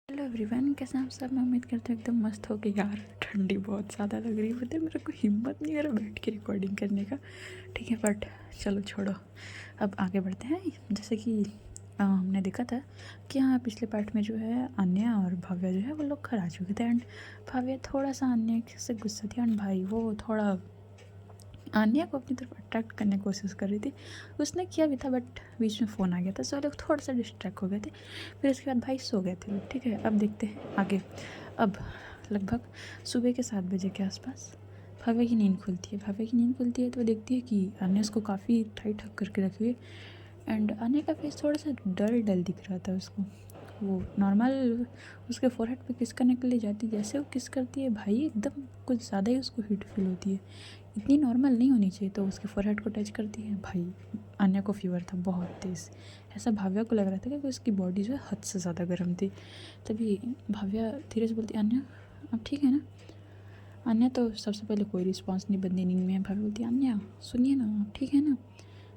Hello everyone, कैसे हैं आप सब। मैं उम्मीद करती हूँ एकदम मस्त हो के। यार ठंडी बहुत ज़्यादा लग रही है, मेरे को हिम्मत नहीं हो रहा बैठ के रिकॉर्डिंग करने का। ठीक है, बट चलो छोड़ो, अब आगे बढ़ते हैं। जैसे कि हमने देखा था कि हाँ, पिछले पार्ट में जो है अन्या और भव्या जो है वो लोग घर आ चुके थे। एंड भव्या थोड़ा सा अन्या से गुस्सा थी एंड भाई वो थोड़ा आन्या को अपनी तरफ अट्रैक्ट करने की कोशिश कर रही थी। उसने किया भी था, बट बीच में फ़ोन आ गया था, सो लोग थोड़ा सा डिस्ट्रैक्ट हो गए थे। फिर उसके बाद भाई सो गए थे लोग। ठीक है, अब देखते हैं आगे। अब लगभग सुबह के 7 बजे के आसपास भव्या की नींद खुलती है। भव्या की नींद खुलती है तो वो देखती है कि आन्या उसको काफ़ी टाइट हक करके रखी हुई है। एंड आन्या का फेस थोड़ा सा डल डल दिख रहा था उसको। वो नॉर्मल उसके फोरहेड पे किस करने के लिए जाती है, जैसे वो किस करती है भाई एकदम कुछ ज़्यादा ही उसको हीट फील होती है। इतनी नॉर्मल नहीं होनी चाहिए, तो उसके फोरहेड को टच करती है। भाई अन्या को फीवर था बहुत तेज़। ऐसा भाव्या को लग रहा था कि उसकी बॉडी जो है हद से ज़्यादा गर्म थी। तभी भाव्या धीरे से बोलती, अन्या अब ठीक है ना। अन्या तो सबसे पहले कोई रिस्पॉन्स नहीं, बंदी नींद में है। भाव्या बोलती, अन्या सुनिए ना, आप ठीक है ना।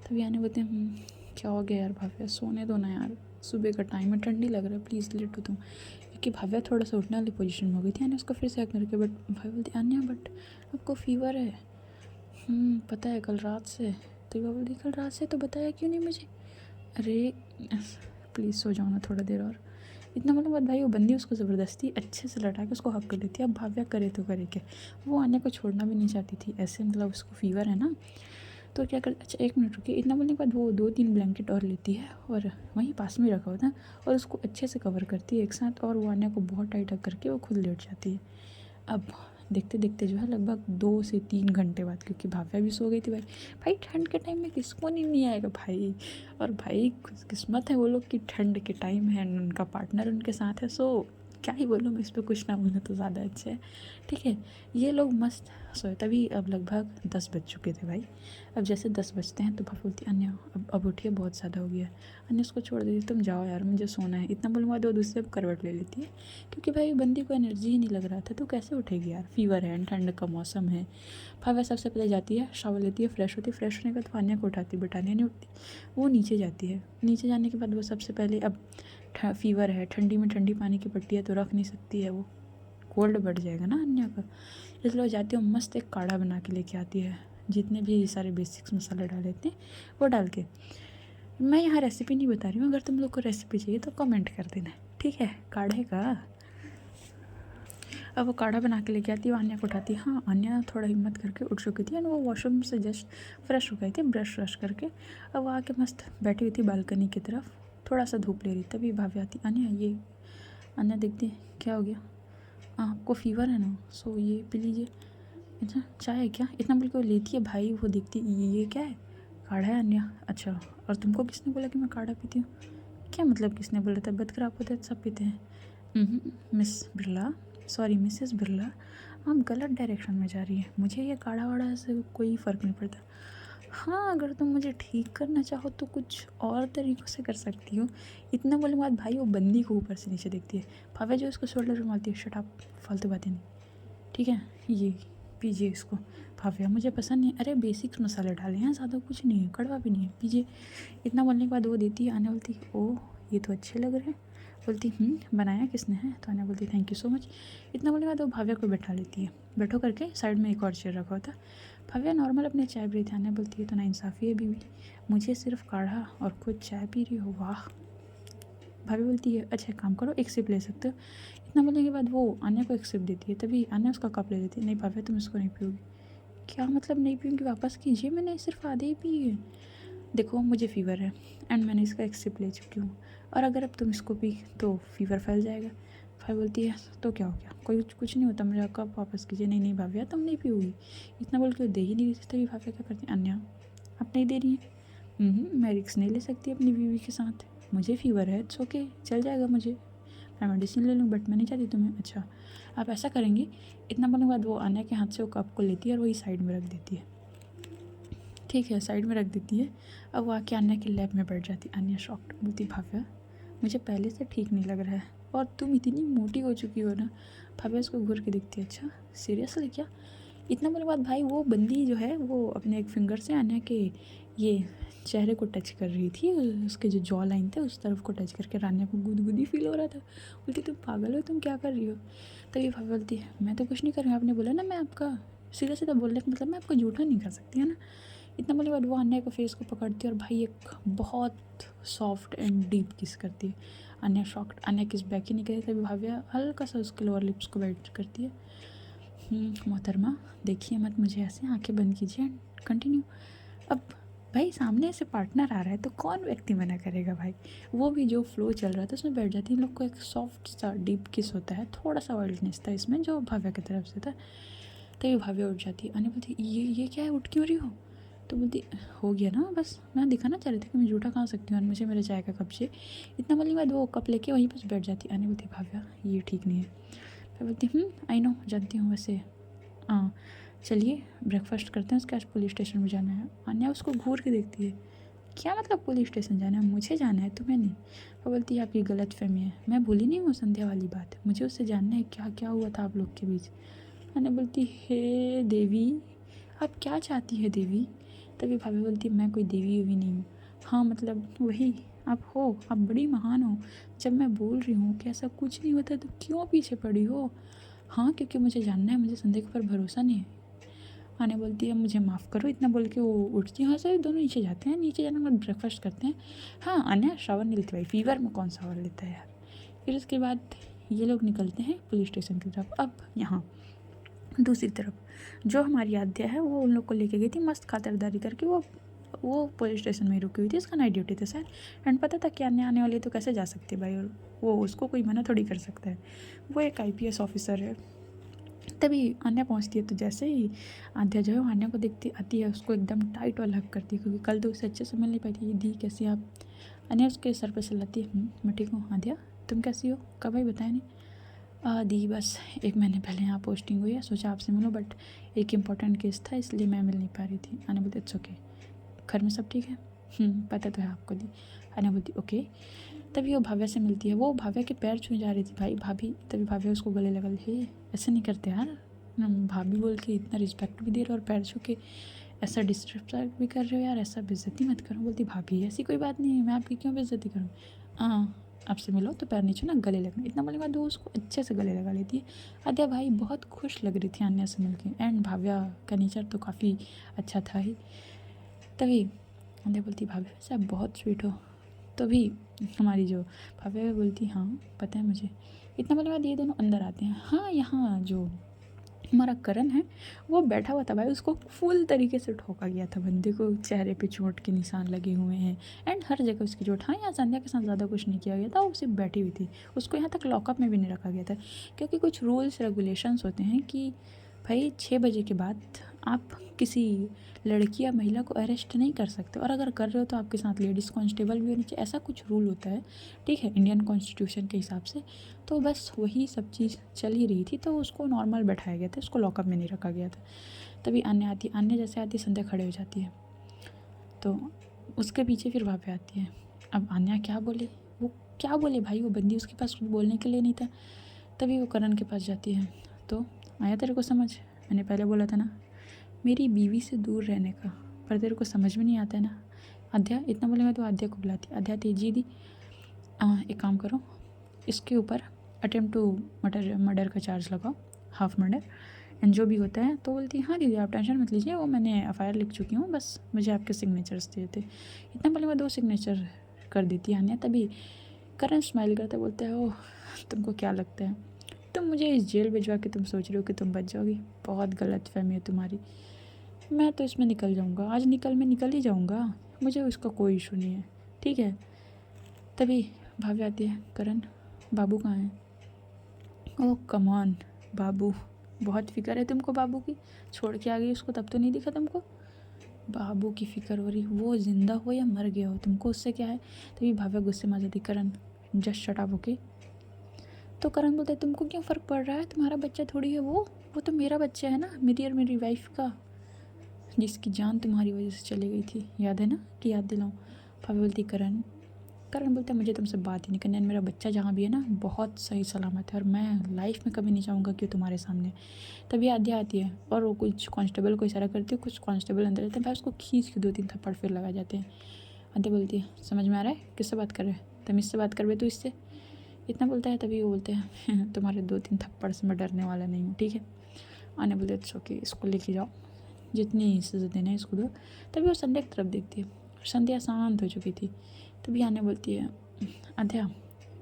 तभी अन्या बोलते हैं, क्या हो गया यार भाव्या, सोने दो ना यार, सुबह का टाइम है, ठंडी लग रहा है, प्लीज़ लेट हो तुम। क्योंकि भाव्या थोड़ा सा उठने वाली पोजीशन में हो गई थी। अन्या उसको फिर से हक करके, बट भाव्या बोलती, अन्या बट आपको फीवर है। पता है कल रात से। तो वो बोली, कल रात से तो बताया क्यों नहीं मुझे। अरे प्लीज़ सो जाओ ना थोड़ा देर और। इतना मतलब बात भाई, वो बंदी उसको ज़बरदस्ती अच्छे से लटा के उसको हक कर लेती है। अब भाव्या करे तो करे क्या, वो आने को छोड़ना भी नहीं चाहती थी ऐसे, मतलब उसको फीवर है ना। तो क्या कर, अच्छा एक मिनट रुकिए। इतना बोलने के बाद वो 2-3 ब्लैंकेट और लेती है और वहीं पास में रखा होता है और उसको अच्छे से कवर करती है एक साथ। और वो आने को बहुत टाइट हक करके वो खुद लेट जाती है। अब देखते देखते जो है लगभग 2 से 3 घंटे बाद, क्योंकि भाव्या भी सो गई थी। भाई भाई ठंड के टाइम में किसको नहीं आएगा भाई। और भाई खुशकिस्मत है वो लोग कि ठंड के टाइम है, उनका पार्टनर उनके साथ है। सो क्या ही बोलूँ मैं इस पर, कुछ ना बोलूँ तो ज़्यादा अच्छा है। ठीक है, ये लोग मस्त सोए। तभी अब लगभग 10 बज चुके थे भाई। अब जैसे 10 बजते हैं तो भाभी बोलती, अन्या अब उठिए, बहुत ज़्यादा हो गया। अन्य उसको छोड़ देती, तुम जाओ यार मुझे सोना है। इतना बोलूँगा तो दूसरे करवट ले लेती है, क्योंकि भाई बंदी को एनर्जी ही नहीं लग रहा था। तो कैसे उठेगी यार, फीवर है, ठंड का मौसम है। भाभी सबसे पहले जाती है, शावर लेती है, फ्रेश होती है। फ्रेश होने के बाद अन्या को उठाती, बट अन्या नहीं उठती। वो नीचे जाती है। नीचे जाने के बाद वो सबसे पहले, अब फीवर है, ठंडी में ठंडी पानी की पट्टी है तो रख नहीं सकती है, वो कोल्ड बढ़ जाएगा ना अन्या का। इसलिए वो जाती है, मस्त एक काढ़ा बना के लेके आती है। जितने भी सारे बेसिक्स मसाले डाले थे वो डाल के। मैं यहाँ रेसिपी नहीं बता रही हूँ, अगर तुम लोग को रेसिपी चाहिए तो कमेंट कर देना, ठीक है, काढ़े का। अब वो काढ़ा बना के लेके आती है, अन्या को उठाती है। हाँ, अन्या थोड़ा हिम्मत करके उठ चुकी थी एंड वो वॉशरूम से जस्ट फ्रेश हो गई थी, ब्रश व्रश करके। अब वो आके मस्त बैठी हुई थी बालकनी की तरफ, थोड़ा सा धूप ले रही। तभी भाभी आती, अन्या ये। अन्या देखती, क्या हो गया। आपको फीवर है ना, सो ये पी लीजिए। अच्छा चाय है क्या, इतना बोल के वो लेती है। भाई वो देखती, ये क्या है, काढ़ा है अन्या। अच्छा, और तुमको किसने बोला कि मैं काढ़ा पीती हूँ। क्या मतलब किसने बोला, तबीयत खराब होता है सब पीते हैं। Miss Birla, sorry Mrs Birla, आप गलत डायरेक्शन में जा रही हैं। मुझे ये काढ़ा वाढ़ा से कोई फ़र्क नहीं पड़ता। हाँ, अगर तुम मुझे ठीक करना चाहो तो कुछ और तरीक़ों से कर सकती हो। इतना बोलने के बाद भाई वो बंदी को ऊपर से नीचे देखती है। भाभी जो उसको शोल्डर पे मारती है, शट अप, फालतू बातें नहीं, ठीक है, ये पीजिए इसको। भाव्या मुझे पसंद नहीं। अरे बेसिक्स मसाले डाले हैं, ज़्यादा कुछ नहीं है, कड़वा भी नहीं है, पीजिए। इतना बोलने के बाद वो देती है। आने बोलती, ओह ये तो अच्छे लग रहे हैं। बोलती, बनाया किसने है। तो आने बोलती, थैंक यू सो मच। इतना बोलने के बाद वो भाव्या को बैठा लेती है। बैठो करके साइड में एक और चेयर रखा होता। भाव्या नॉर्मल अपने चाय पी रही थी। आने बोलती है, तो नाइंसाफ़ी है बीवी, मुझे सिर्फ काढ़ा और खुद चाय पी रही हो, वाह। भाभी बोलती है, अच्छा काम करो, एक सिप ले सकते हो। इतना बोलने के बाद वो अन्य को एक सिप देती है। तभी अन्य उसका कप ले लेती है। नहीं भाभी तुम इसको नहीं पियोगी। क्या मतलब नहीं पीऊँगी, वापस कीजिए, मैंने सिर्फ आधे ही पी है। देखो मुझे फ़ीवर है एंड मैंने इसका एक सिप ले चुकी हूँ, और अगर अब तुम इसको पी तो फ़ीवर फैल जाएगा। भाई बोलती है, तो क्या हो गया, कोई कुछ नहीं होता, मेरा कप वापस कीजिए। नहीं नहीं भाभी तुम नहीं पियोगी। इतना बोल के वो दे ही नहीं रही थी। तभी भाभी क्या करती है, अन्या आप नहीं दे रही हैं। मैं रिक्स नहीं ले सकती अपनी बीवी के साथ, मुझे फ़ीवर है, इट्स ओके, चल जाएगा मुझे, मैं मेडिसिन ले लूँ, बट मैं नहीं चाहती तुम्हें। अच्छा आप ऐसा करेंगे। इतना बोलने के बाद वो अन्या के हाथ से वो कप को लेती है और वही साइड में रख देती है। ठीक है, साइड में रख देती है। अब वो आके अन्या के लैब में बैठ जाती। अन्या शॉक्ड, बोलती भाव्या मुझे पहले से ठीक नहीं लग रहा है और तुम इतनी मोटी हो चुकी हो ना। भाव्या उसको घूर के देखती है, अच्छा सीरियसली क्या। इतना बोलने के बाद भाई वो बंदी जो है वो अपने एक फिंगर से अन्या के ये चेहरे को टच कर रही थी, उसके जो जॉ लाइन थे उस तरफ को टच करके रान्या को गुदगुदी फील हो रहा था। बोलती तुम पागल हो, तुम क्या कर रही हो? तभी भाभी बोलती है मैं तो कुछ नहीं कर रही हूँ, आपने बोला ना मैं आपका, सीधा सीधा बोलने का मतलब मैं आपको झूठा नहीं कर सकती है ना। इतना बोलने के बाद वो अन्या को फेस को पकड़ती है और भाई एक बहुत सॉफ्ट एंड डीप किस करती है। अन्या शॉक्ड, अन्या किस बैक ही नहीं करी, तभी भाव्या हल्का सा उसके लोअर लिप्स को बैठ करती है। मोहतरमा देखिए मत मुझे ऐसे, आंखें बंद कीजिए एंड कंटिन्यू। अब भाई सामने से पार्टनर आ रहा है तो कौन व्यक्ति मना करेगा भाई। वो भी जो फ्लो चल रहा था उसमें बैठ जाती है। इन लोग को एक सॉफ्ट सा डीप किस होता है, थोड़ा सा वाइल्डनेस था इसमें जो भाव्या की तरफ से था। तभी भाव्या उठ जाती है। अन्य बोलती ये क्या है, उठ क्यों रही हो? तो बोलती हो गया ना, बस मैं दिखाना चाह रही थी कि मैं झूठा खा सकती हूँ और मुझे मेरे चाय का कप चाहिए। इतना बोलने के बाद वो कप लेके वहीं पर बैठ जाती है। अन्य बोलती भाव्या ये ठीक नहीं है। फिर बोलती आई नो, जानती हूँ वैसे, हाँ चलिए ब्रेकफास्ट करते हैं, उसके आज पुलिस स्टेशन में जाना है। अन्या उसको घूर के देखती है, क्या मतलब पुलिस स्टेशन जाना है, मुझे जाना है तुम्हें नहीं। वो बोलती है आपकी गलत फहमी है, मैं भूली नहीं हूँ संध्या वाली बात, मुझे उससे जानना है क्या क्या हुआ था आप लोग के बीच। अन्या बोलती हे देवी, आप क्या चाहती है देवी? तभी भाभी बोलती मैं कोई देवी वेवी नहीं हूँ। हाँ मतलब वही आप हो, आप बड़ी महान हो। जब मैं बोल रही हूँ कि ऐसा कुछ नहीं होता तो क्यों पीछे पड़ी हो? हाँ क्योंकि मुझे जानना है, मुझे संदेह के ऊपर भरोसा नहीं है। आने बोलती है मुझे माफ़ करो, इतना बोल के वो उठती है। हाँ सर दोनों नीचे जाते हैं, नीचे जाने के बाद ब्रेकफास्ट करते हैं। हाँ अन्य शावर नहीं लेती भाई, फीवर में कौन शावर लेता है यार। फिर उसके बाद ये लोग निकलते हैं पुलिस स्टेशन की तरफ। अब यहाँ दूसरी तरफ जो हमारी आद्या है वो उन लोग को लेके गई थी मस्त खातिरदारी करके। वो पुलिस स्टेशन में ही रुकी हुई थी, उसका नाइट ड्यूटी था सर, एंड पता था कि अन्य आने वाली तो कैसे जा सकती है भाई, और वो उसको कोई मना थोड़ी कर सकता है, वो एक IPS ऑफिसर है। तभी आन्या पहुंचती है तो जैसे ही आद्या जो है वो आन्या को देखती आती है, उसको एकदम टाइट वाला हक करती है क्योंकि कल तो उससे अच्छे से मिल नहीं पाई थी। दी कैसी आप? आन्या उसके सर पे चिल्लाती है मैं ठीक हूँ। आद्या तुम कैसी हो, कब भाई बताया नहीं? दी बस 1 महीने पहले यहाँ पोस्टिंग हुई है, सोचा आपसे मिलो बट एक इम्पॉर्टेंट केस था इसलिए मैं मिल नहीं पा रही थी। आन्या बोलती इट्स ओके, घर में सब ठीक है? पता तो है आपको दी। आन्या बोलती ओके। तभी वो भाव्या से मिलती है, वो भाव्या के पैर छूने जा रही थी भाई भाभी, तभी भाव्या उसको गले लगा ली, ऐसे नहीं करते यार, भाभी बोल के इतना रिस्पेक्ट भी दे रहे हो और पैर छू के ऐसा डिस्रेस्पेक्ट भी कर रहे हो यार, ऐसा बेइज्जती मत करो। बोलती भाभी ऐसी कोई बात नहीं है, मैं आपकी क्यों बेइज्जती करूँ? हाँ आपसे मिलो तो पैर नीचे ना गले लगना। इतना बोलने के बाद वो उसको अच्छे से गले लगा लेती है। आद्या भाई बहुत खुश लग रही थी अन्या से मिलके, एंड भाव्या का नेचर तो काफ़ी अच्छा था ही। तभी आद्या बोलती भाभी वैसे आप बहुत स्वीट हो। तभी हमारी जो भाभी बोलती हाँ पता है मुझे। इतना बोलने के बाद ये दोनों अंदर आते हैं। हाँ यहाँ जो हमारा करण है वो बैठा हुआ था भाई, उसको फुल तरीके से ठोका गया था, बंदे को चेहरे पे चोट के निशान लगे हुए हैं एंड हर जगह उसकी चोट। हाँ यहाँ संध्या के साथ ज़्यादा कुछ नहीं किया गया था, वो सिर्फ बैठी हुई थी, उसको यहाँ तक लॉकअप में भी नहीं रखा गया था क्योंकि कुछ रूल्स रेगुलेशंस होते हैं कि भाई 6 बजे के बाद आप किसी लड़की या महिला को अरेस्ट नहीं कर सकते, और अगर कर रहे हो तो आपके साथ लेडीज़ कांस्टेबल भी होनी चाहिए, ऐसा कुछ रूल होता है ठीक है इंडियन कॉन्स्टिट्यूशन के हिसाब से। तो बस वही सब चीज़ चल ही रही थी तो उसको नॉर्मल बैठाया गया था, उसको लॉकअप में नहीं रखा गया था। तभी अन्य आती, अन्य जैसे आती संध्या खड़े हो जाती है तो उसके पीछे फिर वहाँ पे आती है। अब अन्या क्या बोले, वो क्या बोले भाई, वो बंदी उसके पास कुछ बोलने के लिए नहीं था। तभी वो करण के पास जाती है तो आया तेरे को समझ, मैंने पहले बोला था ना मेरी बीवी से दूर रहने का, पर तेरे को समझ में नहीं आता है ना। आद्या इतना बोलेगा तो आद्या को बुलाती, आद्या तेजी दी एक काम करो इसके ऊपर अटेम्प्ट टू मर्डर का चार्ज लगाओ, हाफ मर्डर एंड जो भी होता है। तो बोलती हाँ दीदी आप टेंशन मत लीजिए, वो मैंने FIR लिख चुकी हूँ, बस मुझे आपके सिग्नेचर्स दिए थे। इतना बोले मैं 2 सिग्नेचर कर देती है आन्या। तभी करण स्माइल करते बोलते हैं ओह तुमको क्या लगता है तुम मुझे इस जेल भिजवा के तुम सोच रहे हो कि तुम बच जाओगी, बहुत गलत फहमी है तुम्हारी। मैं तो इसमें निकल जाऊँगा, आज मैं निकल ही जाऊँगा, मुझे उसका कोई इशू नहीं है ठीक है। तभी भाभी आती है, करण बाबू कहाँ है? ओह कम ऑन बाबू, बहुत फिक्र है तुमको बाबू की, छोड़ के आ गई उसको तब तो नहीं दिखा तुमको, बाबू की फिक्र हो रही, वो जिंदा हो या मर गया हो तुमको उससे क्या है। तभी भाभी गुस्से में आ जाती, करण जस्ट शट अप ओके। तो करण बोलता है तुमको क्यों फ़र्क पड़ रहा है, तुम्हारा बच्चा थोड़ी है वो तो मेरा बच्चा है ना, मेरी और मेरी वाइफ का, जिसकी जान तुम्हारी वजह से चली गई थी, याद है ना कि याद दिलाऊं। भाभी बोलती करण कारण बोलता है मुझे तुमसे बात ही नहीं करनी है, मेरा बच्चा जहाँ भी है ना बहुत सही सलामत है और मैं लाइफ में कभी नहीं चाहूँगा कि वो तुम्हारे सामने। तभी आद्या आती है और वो कुछ कांस्टेबल को इशारा करती है, कुछ कांस्टेबल अंदर रहते हैं, भाई उसको खींच के 2-3 थप्पड़ फिर लगा जाते हैं। आद्या बोलती है समझ में आ रहा है किससे बात कर रहे हैं, तमीज़ से बात कर बे तू इससे, इतना बोलता है। तभी वो बोलते हैं तुम्हारे 2-3 थप्पड़ से मैं डरने वाला नहीं हूँ, ठीक है। आने बोलते अच्छा ओके, इसको लेके जाओ, जितनी सज़ा देना है इसको दो। तभी वो संध्या की तरफ देखती है, संध्या शांत हो चुकी थी। तभी आने बोलती है आध्या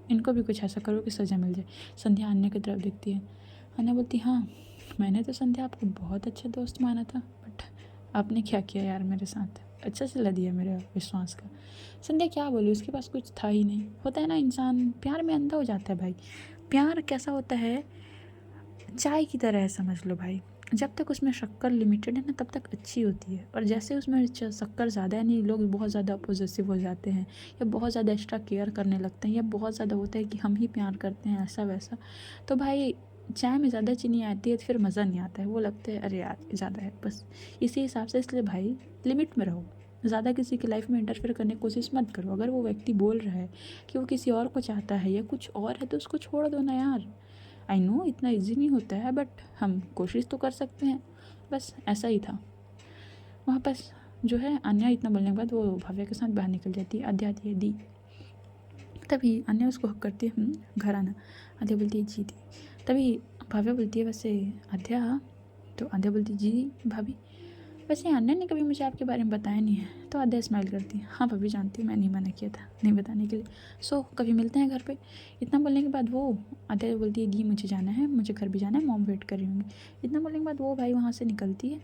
इनको भी कुछ ऐसा करो कि सज़ा मिल जाए। संध्या अन्य की तरफ देखती है, अन्य बोलती हाँ मैंने तो संध्या आपको बहुत अच्छा दोस्त माना था, बट आपने क्या किया यार मेरे साथ, अच्छा सिला दिया मेरे विश्वास का। संध्या क्या बोली, उसके पास कुछ था ही नहीं। होता है ना इंसान प्यार में अंधा हो जाता है भाई। प्यार कैसा होता है, चाय की तरह है समझ लो भाई, जब तक उसमें शक्कर लिमिटेड है ना तब तक अच्छी होती है, और जैसे उसमें शक्कर ज़्यादा है नहीं, लोग बहुत ज़्यादा पॉजेसिव हो जाते हैं या बहुत ज़्यादा एक्स्ट्रा केयर करने लगते हैं या बहुत ज़्यादा होता है कि हम ही प्यार करते हैं ऐसा वैसा, तो भाई चाय में ज़्यादा चीनी आती है तो फिर मज़ा नहीं आता है, वो लगता है अरे यार ज़्यादा है बस, इसी हिसाब से। इसलिए भाई लिमिट में रहो, ज़्यादा किसी की लाइफ में इंटरफेयर करने की कोशिश मत करो। अगर वो व्यक्ति बोल रहा है कि वो किसी और को चाहता है या कुछ और है तो उसको छोड़ दो ना यार। आई नो इतना इजी नहीं होता है बट हम कोशिश तो कर सकते हैं, बस ऐसा ही था। वहाँ पर जो है अन्या इतना बोलने के बाद वो भव्या के साथ बाहर निकल जाती है। आद्या आती है दी, तभी अन्या उसको हक करती है घर आना। आद्या बोलती है जी दी। तभी भव्या बोलती है वैसे आद्या, तो आद्या बोलती है जी भाभी, वैसे अन्या ने कभी मुझे आपके बारे में बताया नहीं है। तो आद्या स्माइल करती है हाँ भाभी जानती हूँ, मैं नहीं मना किया था नहीं बताने के लिए, सो कभी मिलते हैं घर पे। इतना बोलने के बाद वो आद्या बोलती है दी मुझे जाना है, मुझे घर भी जाना है, मॉम वेट कर रही होंगी। इतना बोलने के बाद वो भाई वहाँ से निकलती है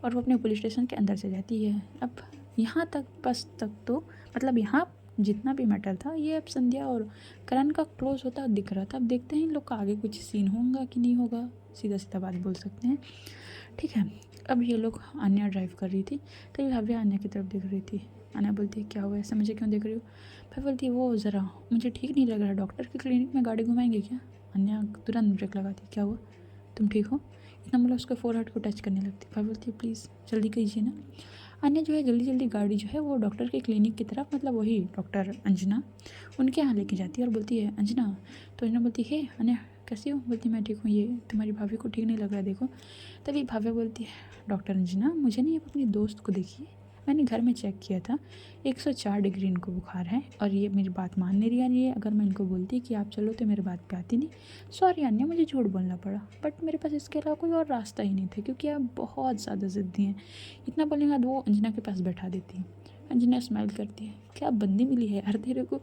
और वो अपने पुलिस स्टेशन के अंदर से जाती है। अब यहाँ तक बस तक तो मतलब यहाँ जितना भी मैटर था ये अब संध्या और करण का क्लोज होता दिख रहा था। अब देखते हैं इन लोग का आगे कुछ सीन होगा कि नहीं होगा, सीधा सीधा बात बोल सकते हैं, ठीक है। अब ये लोग आन्या ड्राइव कर रही थी, तो ये भव्या आन्या की तरफ देख रही थी। आन्या बोलती है क्या हुआ ऐसा, मुझे क्यों देख रही हो। फिर बोलती है वो ज़रा मुझे ठीक नहीं लग रहा, डॉक्टर के क्लिनिक में गाड़ी घुमाएंगे क्या। आन्या तुरंत ब्रेक लगाती क्या हुआ तुम ठीक हो, इतना मतलब उसके फोरहेड को टच करने लगती। फिर बोलती है प्लीज़ जल्दी कीजिए ना। आन्या जो है जल्दी जल्दी गाड़ी जो है वो डॉक्टर के क्लिनिक की तरफ, मतलब वही डॉक्टर अंजना उनके यहाँ लेके जाती है और बोलती है अंजना। तो अंजना बोलती है आन्या कैसी हो, बोलती मैं ठीक हूँ, ये तुम्हारी भाभी को ठीक नहीं लग रहा देखो। तभी भाभी बोलती है डॉक्टर अंजना मुझे नहीं, आप अपनी दोस्त को देखिए, मैंने घर में चेक किया था 104 डिग्री इनको बुखार है और ये मेरी बात मान नहीं रही है। अगर मैं इनको बोलती कि आप चलो तो मेरी बात पे आती नहीं। सॉरी अन्य मुझे झूठ बोलना पड़ा, बट मेरे पास इसके अलावा कोई और रास्ता ही नहीं था क्योंकि आप बहुत ज़्यादा ज़िद्दी हैं। इतना बोलने के बाद वो अंजना के पास बैठा देती है। अंजना स्माइल करती है क्या बंदी मिली है यार तेरे को।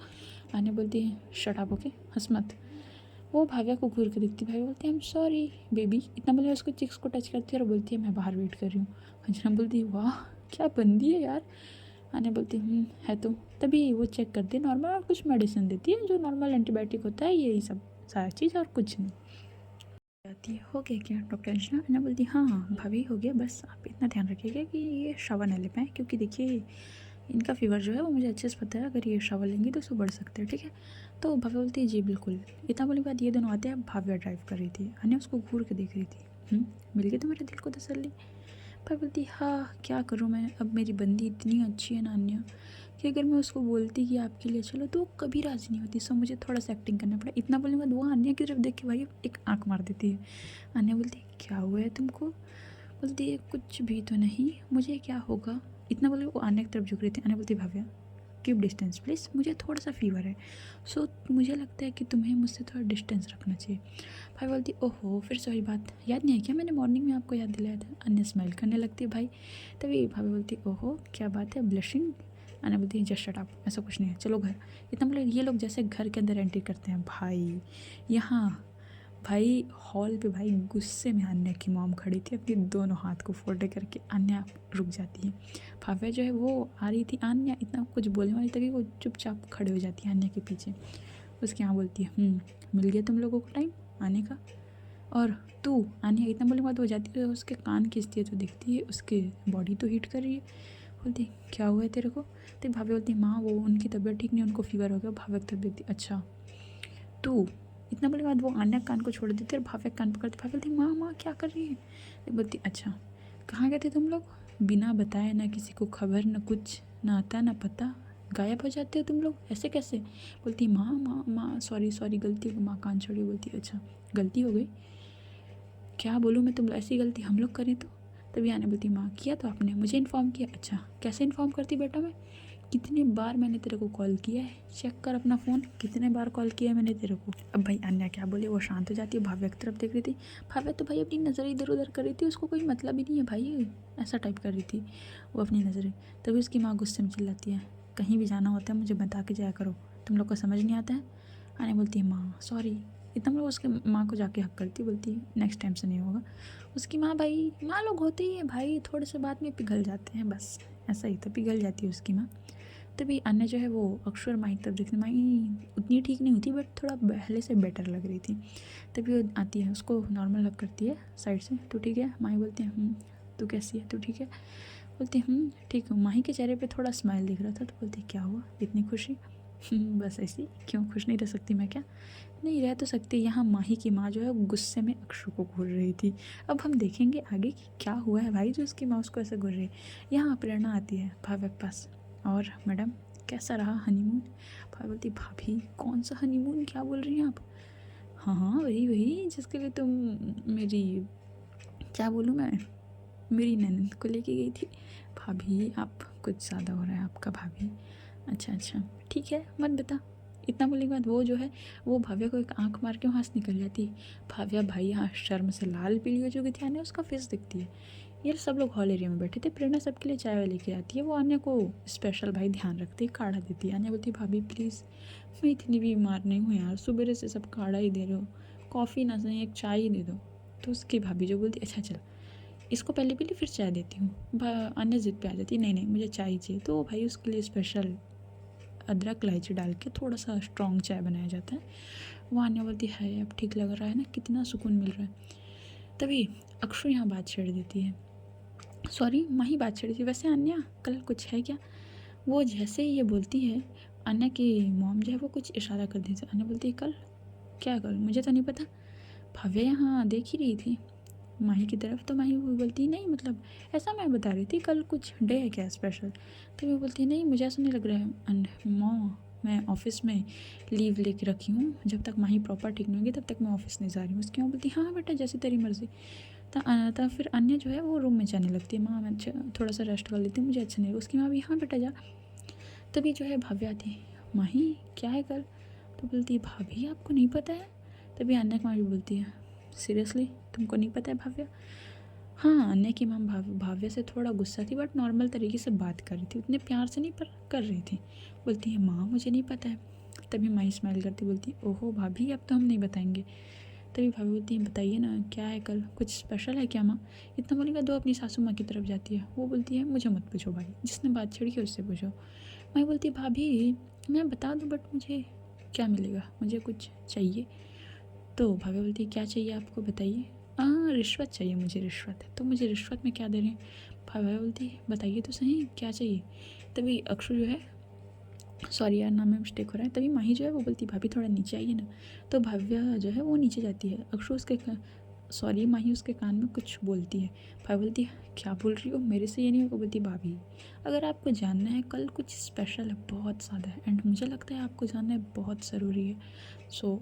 आने बोलती है शट अप ओके, हंस मत। वो भाव्या को घूर के देखती, भाभी बोलती है आई एम सॉरी बेबी, इतना बोले उसको चिक्स को टच करती है और बोलती है मैं बाहर वेट कर रही हूँ। अंजना बोलती है वाह क्या बंदी है यार। आने बोलती है तो। तभी वो चेक करती है नॉर्मल और कुछ मेडिसिन देती है जो नॉर्मल एंटीबायोटिक होता है, यही सब सारा चीज़ और कुछ नहीं। आती है हो गया क्या डॉक्टर अंजना। अन्ना बोलती हाँ हाँ भाभी हो गया, बस आप इतना ध्यान रखिएगा कि ये शावर न ले पाएँ क्योंकि देखिए इनका फीवर जो है वो मुझे अच्छे से पता है, अगर ये शावर लेंगी तो उसको बढ़ सकते हैं, ठीक है। तो भव्या बोलती है जी बिल्कुल। इतना बोलने के बाद ये दोनों आते हैं। भव्या ड्राइव कर रही थी, अन्य उसको घूर के देख रही थी। मिल गई तो मेरे दिल को तसल्ली। भव्या बोलती हाँ क्या करूँ मैं, अब मेरी बंदी इतनी अच्छी है ना अन्य कि अगर मैं उसको बोलती कि आपके लिए चलो तो वो कभी राज़ी नहीं होती, सब मुझे थोड़ा सा एक्टिंग करना पड़ा। इतना बोलने के बाद वो अन्य की तरफ देख के भाई एक आँख मार देती है। अन्य बोलती है क्या हुआ है तुमको, बोलती है कुछ भी तो नहीं, मुझे क्या होगा। इतना बोले वो अन्य की तरफ झुक रही थी। अन्य बोलती भव्या कीप डिस्टेंस प्लीज़, मुझे थोड़ा सा फीवर है, सो मुझे लगता है कि तुम्हें मुझसे थोड़ा डिस्टेंस रखना चाहिए। भाई बोलती ओहो फिर से वही बात, याद नहीं है क्या मैंने मॉर्निंग में आपको याद दिलाया था। अन्य स्माइल करने लगती है भाई। तभी भाभी बोलती ओहो क्या बात है ब्लशिंग। अन्य बोलती है जस्ट शट अप, ऐसा कुछ नहीं है चलो घर। इतना बोले ये लोग जैसे घर के अंदर एंट्री करते हैं भाई, यहाँ भाई हॉल पे भाई गुस्से में अन्या की मॉम खड़ी थी अपनी दोनों हाथ को फोल्ड करके। अन्या रुक जाती है। भव्या जो है वो आ रही थी, अन्या इतना कुछ बोलने वाली तभी वो चुपचाप खड़े हो जाती है अन्या के पीछे। उसके यहाँ बोलती है मिल गया तुम लोगों को टाइम आने का। और तू अन्या इतना बोलने के बाद हो जाती है, उसके कान खींचती है तो देखती है उसकी बॉडी तो हीट कर रही है। बोलती क्या हुआ है तेरे को। तो भव्या बोलती माँ वो उनकी तबीयत ठीक नहीं, उनको फीवर हो गया। भव्या की तरफ देखती अच्छा तू। इतना बोलने के बाद वो अन्य कान को छोड़ देती और भाव्या कान पकड़ती। भाव्या बोलती माँ माँ क्या कर रही है। तो बोलती अच्छा कहाँ गए थे तुम लोग, बिना बताए ना किसी को खबर, ना कुछ ना आता ना पता, गायब हो जाते हो तुम लोग, ऐसे कैसे? बोलती माँ माँ माँ सॉरी सॉरी, गलती हो, माँ कान छोड़ी। बोलती अच्छा गलती हो गई, क्या बोलूँ मैं, तुम ऐसी गलती हम लोग करें तो? तभी आने बोलती माँ किया तो आपने, मुझे इन्फॉर्म किया। अच्छा कैसे इन्फॉर्म करती बेटा मैं, कितनी बार मैंने तेरे को कॉल किया है, चेक कर अपना फ़ोन, कितने बार कॉल किया है मैंने तेरे को। अब भाई अन्या क्या बोले, वो शांत हो जाती है, भाव्या की तरफ देख रही थी। भाव्या तो भाई अपनी नज़र इधर उधर कर रही थी, उसको कोई मतलब ही नहीं है भाई, ऐसा टाइप कर रही थी वो अपनी नज़रें। तभी उसकी माँ गुस्से में चिल्लाती है, कहीं भी जाना होता है मुझे बता के जाया करो, तुम लोग को समझ नहीं आता है। आने बोलती है माँ सॉरी, इतना मतलब उसके माँ को जाके हक करती, बोलती है नेक्स्ट टाइम से नहीं होगा। उसकी माँ, भाई माँ लोग होते ही है भाई, थोड़े से बाद में पिघल जाते हैं, बस ऐसा ही था, पिघल जाती है उसकी माँ। तभी अन्य जो है वो अक्षु और माही की तरफ देखती, माही उतनी ठीक नहीं होती बट थोड़ा पहले से बेटर लग रही थी। तभी वो आती है, उसको नॉर्मल हक करती है साइड से, तू ठीक है? माही बोलती है तू कैसी है, तू ठीक है? बोलती है ठीक हूँ। माही के चेहरे पे थोड़ा स्माइल दिख रहा था, तो बोलती क्या हुआ इतनी खुशी? बस ऐसी, क्यों खुश नहीं रह सकती मैं क्या? नहीं रह तो सकती। यहाँ माही की माँ जो है गुस्से में अक्षु को घूर रही थी। अब हम देखेंगे आगे कि क्या हुआ है भाई जो उसकी माँ उसको ऐसे घूर रही है। यहाँ प्रेरणा आती है भाव्या के पास, और मैडम कैसा रहा हनीमून? भाभी बोलती भाभी कौन सा हनीमून, क्या बोल रही हैं आप? हाँ हाँ वही वही जिसके लिए तुम मेरी, क्या बोलूँ मैं, मेरी ननद को लेके गई थी। भाभी आप कुछ ज़्यादा हो रहा है आपका भाभी। अच्छा अच्छा ठीक है मत बता। इतना बोलने के बाद वो जो है वो भाव्या को एक आंख मार के वहाँ से निकल जाती है। भाव्या भाई यहाँ शर्म से लाल पीली हो चुकी थी, आने उसका फेस दिखती है। यार सब लोग हॉल एरिया में बैठे थे, प्रेरणा सबके लिए चाय वाय लेके आती है, वो आन्या को स्पेशल भाई ध्यान रखती है, काढ़ा देती है। आन्या बोलती है भाभी प्लीज़, मैं इतनी भी बीमार नहीं हूँ यार, सुबह से सब काढ़ा ही दे रहे हो, कॉफ़ी ना सही एक चाय ही दे दो। तो उसकी भाभी जो बोलती अच्छा चल इसको पहले पी ली फिर चाय देती हूँ। अन्य ज़िद पे आ जाती नहीं नहीं मुझे चाय चाहिए, तो भाई उसके लिए स्पेशल अदरक इलायची डाल के थोड़ा सा स्ट्रॉन्ग चाय बनाया जाता है। वो अन्य बोलती है अब ठीक लग रहा है ना, कितना सुकून मिल रहा है। तभी अक्षु यहाँ बात छेड़ देती है, सॉरी माही बात छेड़ी थी, वैसे अन्या कल कुछ है क्या? वो जैसे ही ये बोलती है अन्या की मॉम जो है वो कुछ इशारा कर देती है। अन्या बोलती है कल क्या, कल मुझे तो नहीं पता, भव्या यहाँ देख ही रही थी माही की तरफ। तो माही वो बोलती नहीं मतलब ऐसा मैं बता रही थी, कल कुछ डे है क्या स्पेशल? तो वो बोलती है नहीं मुझे ऐसा नहीं लग रहा है, एंड मॉम मैं ऑफिस में लीव लेके रखी हूँ, जब तक माही प्रॉपर ठीक नहीं होगी तब तक मैं ऑफिस नहीं जा रही हूँ। उसकी माँ बोलती हाँ बेटा जैसी तेरी मर्ज़ी। तो फिर अन्य जो है वो रूम में जाने लगती है, माँ मैं थोड़ा सा रेस्ट कर लेती हूँ, मुझे अच्छा नहीं लगा। उसकी माँ भी हाँ बेटा जा। तभी जो है भव्या आती है, माही क्या है कल? तो बोलती है भाभी आपको नहीं पता है? तभी अन्य की माँ भी बोलती है सीरियसली तुमको नहीं पता है भव्या? हाँ अन्य की माँ भाव्या से थोड़ा गुस्सा थी बट नॉर्मल तरीके से बात कर रही थी, उतने प्यार से नहीं पर कर रही थी। बोलती है माँ मुझे नहीं पता है। तभी माँ स्माइल करती बोलती है ओहो भाभी अब तो हम नहीं बताएंगे। तभी भाभी बोलती है बताइए ना क्या है कल, कुछ स्पेशल है क्या माँ? इतना बोलेगा दो अपनी सासू माँ की तरफ जाती है, वो बोलती है मुझे मत पूछो भाई, जिसने बात छेड़ी है उससे पूछो। मैं बोलती भाभी मैं बता दूँ बट मुझे क्या मिलेगा, मुझे कुछ चाहिए। तो भाभी बोलती है क्या चाहिए आपको बताइए? हाँ रिश्वत चाहिए मुझे, रिश्वत है तो मुझे रिश्वत में क्या दे रहे हैं? भाभी बोलती है बताइए तो सही क्या चाहिए। तभी अक्षु जो है, सॉरी यार नाम में मिस्टेक हो रहा है, तभी माही जो है वो बोलती भाभी थोड़ा नीचे आइए ना। तो भव्या जो है वो नीचे जाती है, अक्षु उसके सॉरी माही उसके कान में कुछ बोलती है। भाभी बोलती है क्या बोल रही हो, मेरे से ये नहीं होगा। बोलती भाभी अगर आपको जानना है कल कुछ स्पेशल है, बहुत ज़्यादा है, एंड मुझे लगता है आपको जानना है बहुत ज़रूरी है, सो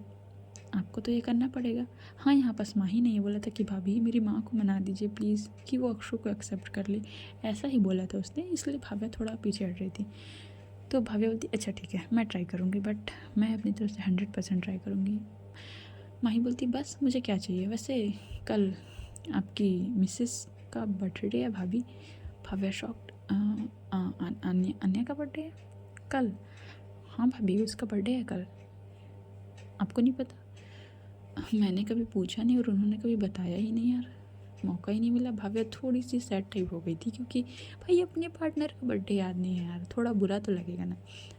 आपको तो ये करना पड़ेगा। हाँ यहाँ पास माही ने ये बोला था कि भाभी मेरी माँ को मना दीजिए प्लीज़ कि वो अक्षु को एक्सेप्ट कर ले, ऐसा ही बोला था उसने, इसलिए भाव्या थोड़ा पीछे हट रही थी। तो भाभी बोलती अच्छा ठीक है मैं ट्राई करूँगी, बट मैं अपनी तरफ से 100% ट्राई करूँगी। माही बोलती बस मुझे क्या चाहिए, वैसे कल आपकी मिसेस का बर्थडे है भाभी। भाव्या शॉक्ड, अन्य का बर्थडे है कल? हाँ भाभी उसका बर्थडे है कल, आपको नहीं पता? मैंने कभी पूछा नहीं और उन्होंने कभी बताया ही नहीं यार, मौका ही नहीं मिला। भाव्या थोड़ी सी सैड टाइप हो गई थी क्योंकि भाई अपने पार्टनर का बर्थडे याद नहीं है यार, थोड़ा बुरा तो लगेगा ना,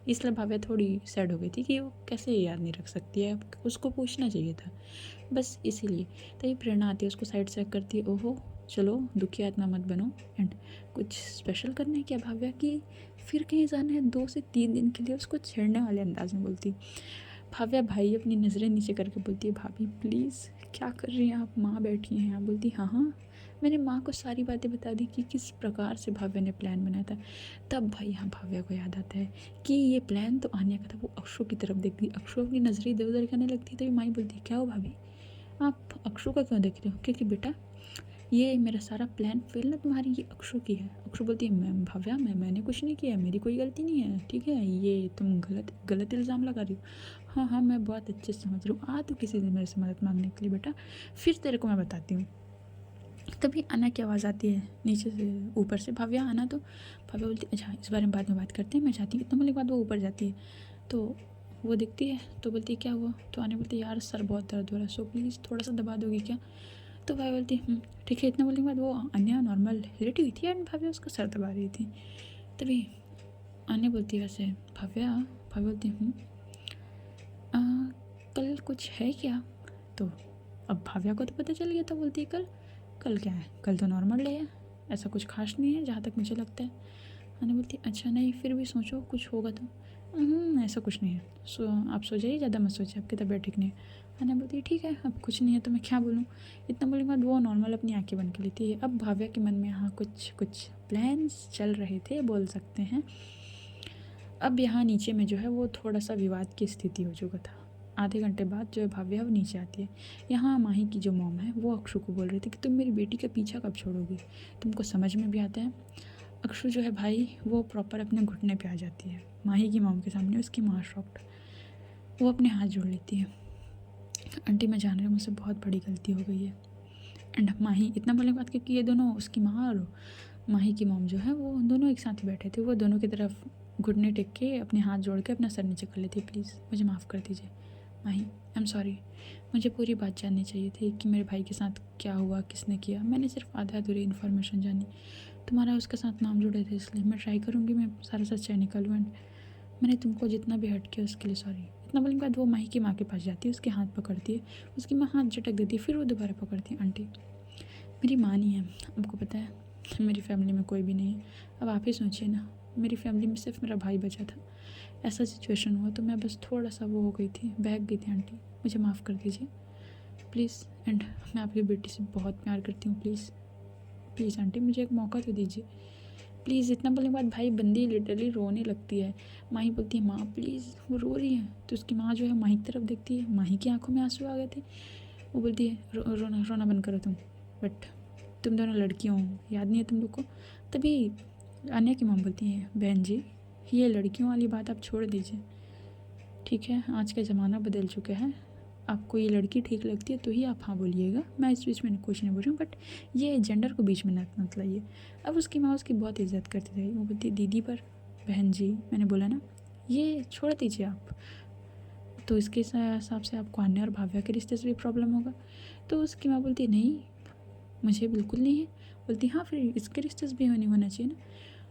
इसलिए भाव्या थोड़ी सैड हो गई थी कि वो कैसे याद नहीं रख सकती है, उसको पूछना चाहिए था, बस इसीलिए। तभी प्रेरणा आती है उसको साइड से करती है, ओहो चलो दुखी आत्मा मत बनो, एंड कुछ स्पेशल करना है क्या भाव्या की, फिर कहीं जाना है 2 से 3 दिन के लिए? उसको छेड़ने वाले अंदाज में बोलती भाव्या। भाई अपनी नज़रें नीचे करके बोलती है भाभी प्लीज़ क्या कर रही हैं आप, माँ बैठी हैं यहाँ। बोलती हाँ हाँ मैंने माँ को सारी बातें बता दी कि किस प्रकार से भव्य ने प्लान बनाया था। तब भाई यहाँ भव्य को याद आता है कि ये प्लान तो आन्या का था। वो अक्षु की तरफ देखती, अक्षु अपनी नज़रें इधर उधर करने लगती। तभी माँ बोलती, क्या हो भाभी, आप अक्षु का क्यों देख रहे हो? क्योंकि बेटा ये मेरा सारा प्लान फेल ना तुम्हारी, ये अक्षु की है। अक्षु बोलती है, मैम भव्या मैंने कुछ नहीं किया, मेरी कोई गलती नहीं है, ठीक है, ये तुम गलत गलत इल्ज़ाम लगा रही हो। हाँ हाँ मैं बहुत अच्छे से समझ रही हूँ, आ तो किसी दिन मेरे से मदद मांगने के लिए बेटा, फिर तेरे को मैं बताती हूँ। तभी आना की आवाज़ आती है नीचे से, ऊपर से, भव्या आना। तो भव्या बोलती है, अच्छा इस बारे में बाद में बात करते हैं, मैं जाती हूँ। इतना बोलने के बाद वो ऊपर जाती है। तो वो दिखती है तो बोलती है, क्या हुआ? तो आने बोलती है, यार सर बहुत दर्द हो रहा है, सो प्लीज़ थोड़ा सा दबा दोगी क्या? तो भाभी बोलती ठीक है। इतना बोलने के बाद वो अन्या नॉर्मल लेटी हुई थी एंड भाभी उसका सर दबा रही थी। तभी अन्या बोलती है, वैसे भव्या, भाभी बोलती कल कुछ है क्या? तो अब भाव्या को तो पता चल गया था। बोलती है, कल कल क्या है, कल तो नॉर्मल डे है, ऐसा कुछ खास नहीं है जहाँ तक मुझे लगता है। अन्या बोलती है, अच्छा नहीं फिर भी सोचो कुछ होगा तो। ऐसा कुछ नहीं है, सो आप सो जाइए, ज़्यादा मत सोचिए, आपकी तबीयत ठीक नहीं है। अन्या बोलती है, ठीक है अब कुछ नहीं है तो मैं क्या बोलूँ। इतना बोलने के बाद वो नॉर्मल अपनी आंखें बंद कर लेती है। अब भाव्या के मन में यहाँ कुछ कुछ प्लान्स चल रहे थे बोल सकते हैं। अब यहाँ नीचे में जो है वो थोड़ा सा विवाद की स्थिति हो चुका था। आधे घंटे बाद जो है भाव्या वो नीचे आती है। यहाँ माही की जो मॉम है वो अक्षु को बोल रही थी कि तुम मेरी बेटी का पीछा कब छोड़ोगी, तुमको समझ में भी आता है। अक्षु जो है भाई वो प्रॉपर अपने घुटने पे आ जाती है माही की मॉम के सामने। उसकी माँ शॉक्ड, वो अपने हाथ जोड़ लेती है, आंटी मैं जान रही हूँ मुझसे बहुत बड़ी गलती हो गई है। एंड माही इतना बोलने के बाद, क्योंकि ये दोनों उसकी माँ और माही की मॉम जो है वो दोनों एक साथ ही बैठे थे, वो दोनों की तरफ घुटने टेक के अपने हाथ जोड़ के अपना सर नीचे कर लेती है, प्लीज़ मुझे माफ़ कर दीजिए माही, आई एम सॉरी, मुझे पूरी बात जाननी चाहिए थी कि मेरे भाई के साथ क्या हुआ, किसने किया। मैंने सिर्फ आधा अधूरी इन्फॉर्मेशन जानी, तुम्हारा उसके साथ नाम जुड़े थे, इसलिए मैं ट्राई करूँगी मैं सारा सच्चाई निकालूँ। एंड मैंने तुमको जितना भी हर्ट किया उसके लिए सॉरी। इतना बोलने के बाद वो माही की माँ के पास जाती है, उसके हाथ पकड़ती है, उसकी माँ हाथ झटक देती है, फिर वो दोबारा पकड़ती है। आंटी मेरी माँ नहीं है, आपको पता है मेरी फैमिली में कोई भी नहीं है, अब आप ही सोचिए ना, मेरी फैमिली में सिर्फ मेरा भाई बचा था, ऐसा सिचुएशन हुआ तो मैं बस थोड़ा सा वो हो गई थी, बहक गई थी। आंटी मुझे माफ़ कर दीजिए प्लीज़, एंड मैं आपकी बेटी से बहुत प्यार करती हूँ, प्लीज़ प्लीज़ आंटी मुझे एक मौका तो दीजिए प्लीज़। इतना बोलने के बाद भाई बंदी लिटरली रोने लगती है। माही बोलती है, माँ प्लीज़, वो रो रही है। तो उसकी माँ जो है माही की तरफ देखती है, माही की आंखों में आंसू आ गए थे। वो बोलती है, रोना रोना बंद करो तुम, बट तुम दोनों लड़कियों हो, याद नहीं है तुम लोग को? तभी अन्या की माँ बोलती है, बहन जी ये लड़कियों वाली बात आप छोड़ दीजिए, ठीक है, आज का ज़माना बदल चुका है, आपको ये लड़की ठीक लगती है तो ही आप हाँ बोलिएगा, मैं इस बीच में कुछ नहीं बोल रही हूँ, बट ये जेंडर को बीच में मत लाइए। अब उसकी माँ उसकी बहुत इज्जत करती रही, वो बोलती दीदी पर बहन जी मैंने बोला ना ये छोड़ दीजिए आप, तो इसके हिसाब से आपको अन्य और भाव्या के रिश्ते से भी प्रॉब्लम होगा। तो उसकी माँ बोलती नहीं मुझे बिल्कुल नहीं है। बोलती हाँ फिर इसके रिश्ते से भी नहीं होना चाहिए ना।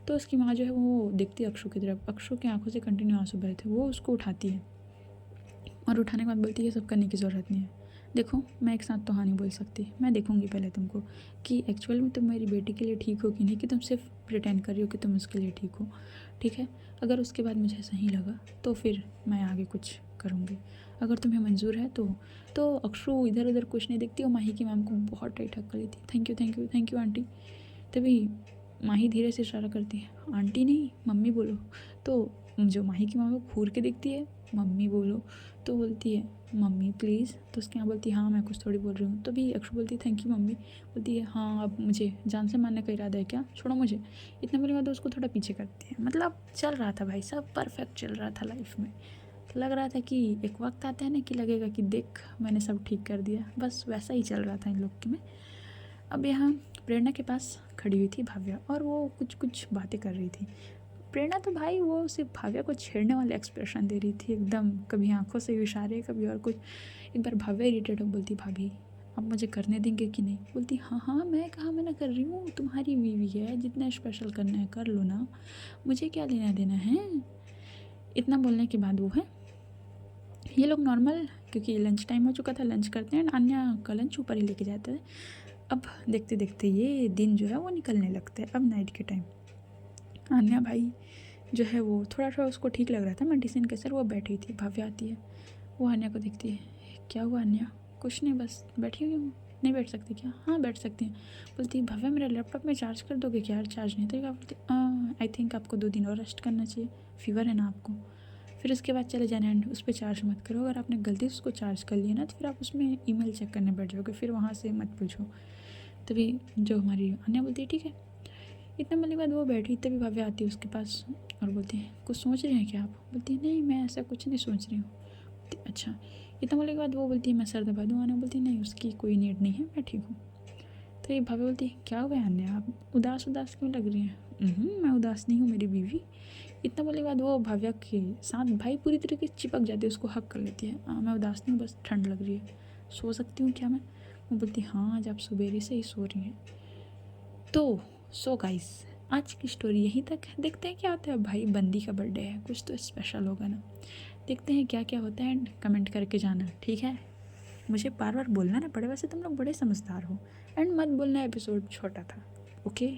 तो उसकी माँ जो है वो देखती है अक्षु की तरफ, अक्षु की आंखों से कंटिन्यू आंसू बह रहे थे, वो उसको उठाती है और उठाने के बाद बोलती है, ये सब करने की ज़रूरत नहीं है, देखो मैं एक साथ तो हाँ नहीं बोल सकती, मैं देखूंगी पहले तुमको कि एक्चुअल में तुम मेरी बेटी के लिए ठीक हो कि नहीं, कि तुम सिर्फ प्रिटेंड कर रही हो कि तुम उसके लिए ठीक हो, ठीक है। अगर उसके बाद मुझे सही लगा तो फिर मैं आगे कुछ करूँगी, अगर तुम्हें मंजूर है तो अक्षु इधर उधर कुछ नहीं देखती और माही की मैम को बहुत टाइट हक कर ली थी, thank you thank you thank you aunty. तभी माही धीरे से इशारा करती है, आंटी नहीं मम्मी बोलो। तो जो माही की माँ वो घूर के देखती है, मम्मी बोलो। तो बोलती है मम्मी प्लीज़, तो उसके यहाँ बोलती है हाँ मैं कुछ थोड़ी बोल रही हूँ। तो भी अक्षु बोलती है थैंक यू मम्मी। बोलती है हाँ अब मुझे जान से मारने का इरादा है क्या, छोड़ो मुझे। इतना बोलने के बाद उसको थोड़ा पीछे करती है। मतलब चल रहा था भाई सब परफेक्ट चल रहा था लाइफ में, लग रहा था कि एक वक्त आता है ना कि लगेगा कि देख मैंने सब ठीक कर दिया, बस वैसा ही चल रहा था इन लोग के में। अब यहाँ प्रेरणा के पास खड़ी हुई थी भाव्या और वो कुछ कुछ बातें कर रही थी। प्रेरणा तो भाई वो सिर्फ भाव्या को छेड़ने वाले एक्सप्रेशन दे रही थी एकदम, कभी आंखों से इशारे कभी और कुछ। एक बार भाव्या इरिटेट हो बोलती, भाभी अब मुझे करने देंगे कि नहीं? बोलती हाँ हाँ मैं कहाँ मना कर रही हूँ, तुम्हारी बीवी है, जितना स्पेशल करना है कर लो ना, मुझे क्या लेना देना है। इतना बोलने के बाद वो है ये लोग नॉर्मल, क्योंकि लंच टाइम हो चुका था, लंच करते हैं, अन्य का लंच ऊपर ही लेके जाते हैं। अब देखते देखते ये दिन जो है वो निकलने लगता है। अब नाइट के टाइम अन्या भाई जो है वो थोड़ा थोड़ा उसको ठीक लग रहा था मेडिसिन के सर, वो बैठी थी। भव्य आती है, वो अन्या को देखती है, क्या हुआ अन्या? कुछ नहीं बस बैठी हुई हूँ, नहीं बैठ सकते क्या? हाँ बैठ सकती हैं। बोलती है भव्या मेरा लैपटॉप में चार्ज कर दोगे क्या यार? चार्ज नहीं तो क्या? बोलती आई थिंक आपको 2 दिन और रेस्ट करना चाहिए, फीवर है ना आपको। फिर उसके बाद चले जाना एंड उस पर चार्ज मत करो। अगर आपने गलती से उसको चार्ज कर लिया ना तो फिर आप उसमें ईमेल चेक करने बैठ जाओगे, फिर वहाँ से मत पूछो। तभी जो हमारी अन्या बोलती है ठीक है। इतना बोलने के बाद वो बैठी, तभी भव्या आती है उसके पास और बोलती है कुछ सोच रहे हैं क्या आप? बोलती है नहीं मैं ऐसा कुछ नहीं सोच रही हूँ। बोलती अच्छा। इतना बोलने के बाद वो बोलती है मैं सर दबा दूँ? अन्या बोलती है नहीं उसकी कोई नीड नहीं है, मैं ठीक हूँ। तो ये भव्या बोलती है क्या हुआ है अन्या, आप उदास उदास क्यों लग रही हैं? मैं उदास नहीं हूँ मेरी बीवी। इतना बोलने के बाद वो भव्या के साथ भाई पूरी तरीके से चिपक जाती है, उसको हक कर लेती है। मैं उदास नहीं हूँ, बस ठंड लग रही है, सो सकती हूँ क्या मैं? वो बोलती है हाँ आज आप सुबेरे से ही सो रही हैं। तो सो गाइस आज की स्टोरी यहीं तक है। देखते हैं क्या होता है। भाई बंदी का बर्थडे है, कुछ तो स्पेशल होगा ना। देखते हैं क्या क्या होता है एंड कमेंट करके जाना, ठीक है? मुझे बार बार बोलना ना पड़े, वैसे तुम लोग बड़े समझदार हो। एंड मत बोलना एपिसोड छोटा था, ओके?